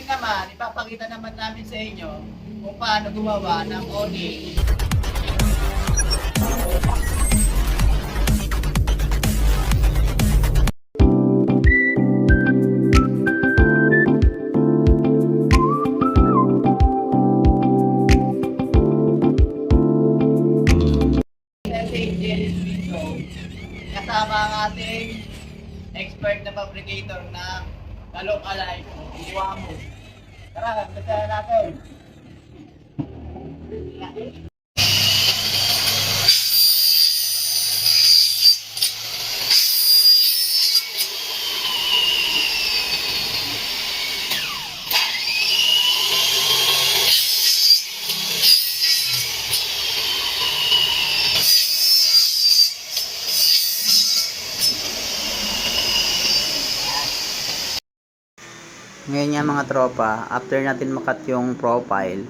naman, ipapakita naman namin sa inyo kung paano gumawa ng awning. Kasama ang ating expert na fabricator na Kalok-Alay, Iwamo. Tara, basta natin. Ngayon nga mga tropa, after natin makat yung profile,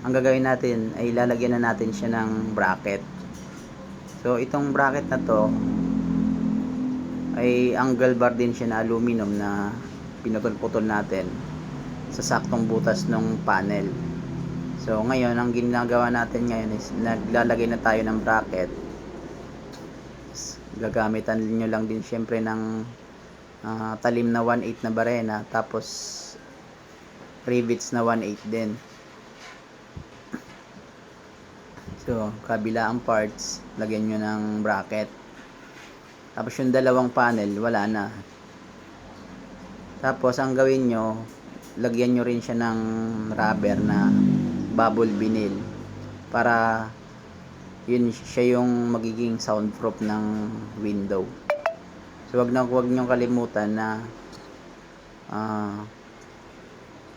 ang gagawin natin ay lalagyan na natin siya ng bracket. So itong bracket na to ay angle bar din siya na aluminum na pinutol-putol natin sa saktong butas ng panel. So ngayon ang ginagawa natin ngayon is naglalagay na tayo ng bracket. Gagamitan nyo lang din syempre ng talim na 1/8 na barena, tapos rivets na 1/8 din. So kabilaang parts lagyan nyo ng bracket, tapos yung dalawang panel wala na. Tapos ang gawin nyo, lagyan nyo rin siya ng rubber na bubble vinyl para yun siya yung magiging soundproof ng window. So wag nyo kalimutan na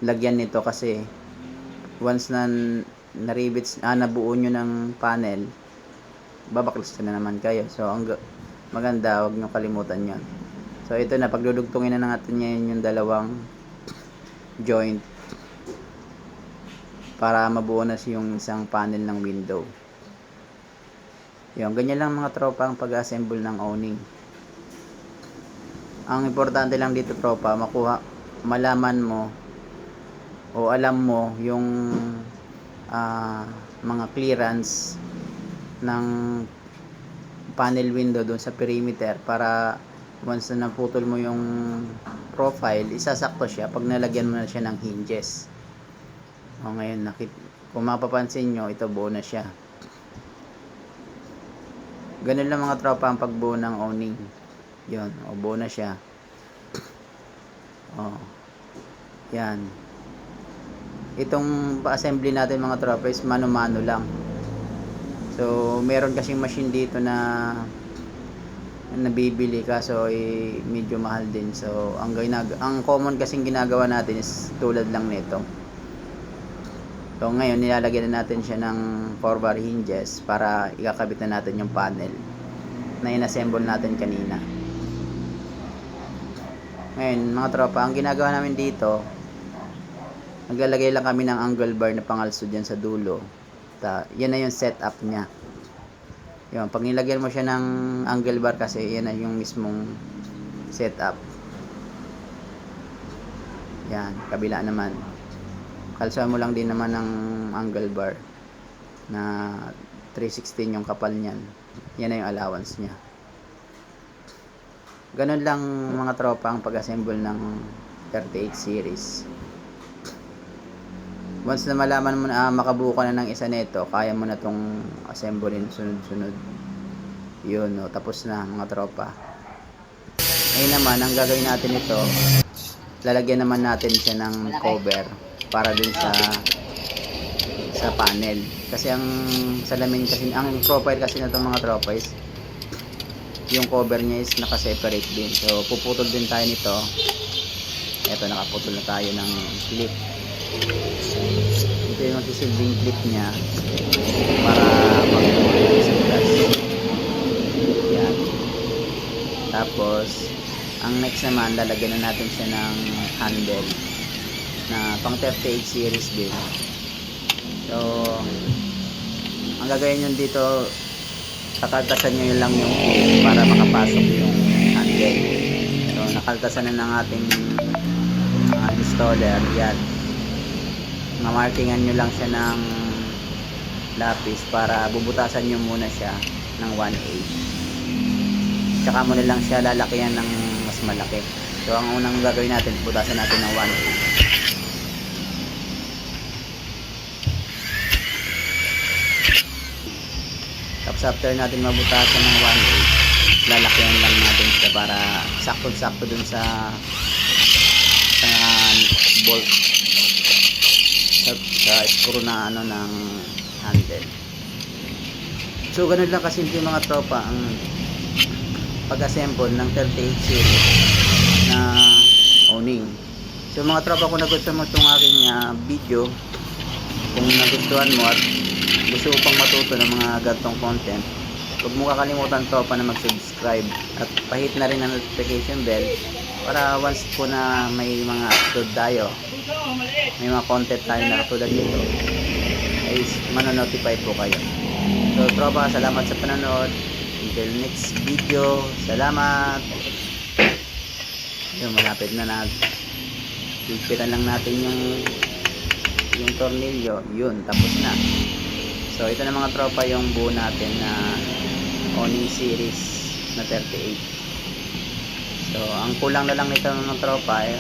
lagyan nito, kasi once na na-rivets, nabuo nyo ng panel, babaklas na naman kayo. So ang maganda, wag nyo kalimutan yon. So ito na, pagdudugtungin na natin ngayon yung dalawang joint para mabuo na yung isang panel ng window. Yung ganyan lang mga tropa ang pag-assemble ng awning. Ang importante lang dito tropa, malaman mo o alam mo yung mga clearance ng panel window doon sa perimeter, para once na naputol mo yung profile, isasakto siya pag nalagyan mo na siya ng hinges. O ngayon, kung mapapansin nyo, ito buo na siya. Ganun lang mga tropa ang pagbuo ng awning. Yun, buo na siya. Yan. Itong pa-assembly natin mga tropa is mano-mano lang. So meron kasing machine dito na nabibili, kaso medyo mahal din. So ang common kasing ginagawa natin is tulad lang nito. So ngayon nilalagyan na natin siya ng 4-bar hinges para ikakabit na natin yung panel na inassemble natin kanina. Ngayon mga tropa, ang ginagawa namin dito, naglalagay lang kami ng angle bar na pangalso dyan sa dulo. Yan na yung setup nya. Yun, pag nilagyan mo siya ng angle bar, kasi yan na yung mismong setup. Yan, kabila naman. Kalsuhan mo lang din naman ng angle bar na 316 yung kapal nyan. Yan na yung allowance nya. Ganun lang mga tropa ang pag-assemble ng 38 series. Once na malaman mo na makabuo ka na ng isa nito, kaya mo na tong assemblein sunod-sunod. Yun, no, tapos na mga tropa. Ngayon naman, ang gagawin natin ito, lalagyan naman natin siya ng cover para dun sa panel. Kasi ang salamin kasi, ang profile kasi na itong mga tropa is yung cover niya is naka-separate din. So puputol din tayo nito. Ito, nakaputol na tayo ng clip. Ito yung magsisilbing clip niya para pag-putol sa glass. Yan. Tapos ang next naman, lalagyan na natin siya ng handle na pang 38 series din. So ang gagawin nyo dito, kakaltasan nyo yun lang yung clip para makapasok yung handle. So nakaltasan na ng ating installer, yan. Mamarkingan nyo lang siya ng lapis para bubutasan nyo muna siya ng 1/8. Tsaka mo na lang siya lalakihan ng mas malaki. So ang unang gagawin natin, butasan natin ng 1/8. Tapos after natin mabutasan ng 1/8, lalakihan lang natin siya para sakto-sakto dun sa bolt sa screw na ano ng handle. So ganun lang kasimple mga tropa ang pag-assemble ng 38 series na owning. So mga tropa, kung nagustuhan mo itong aking video, kung nagustuhan mo at gusto mo pang matuto ng mga ganitong content, huwag mo kakalimutan tropa na mag-subscribe at pahit na rin ang notification bell para once po na may mga upload tayo, may mga content tayo na katulad nito, ay manonotify po kayo. So tropa, salamat sa panonood. Until next video, salamat. Yun, malapit na natin. Higpitan lang natin yung tornilyo. Yun, tapos na. So ito na mga tropa yung buo natin na owning series na 38. So ang kulang na lang nito mga tropa ay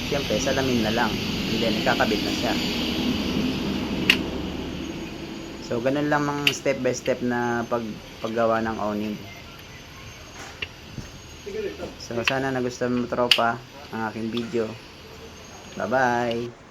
siyempre salamin na lang, and then ikakabit na siya. So ganun lang mga step by step na paggawa ng owning. So sana nagustuhan mo tropa ang aking video. Bye bye.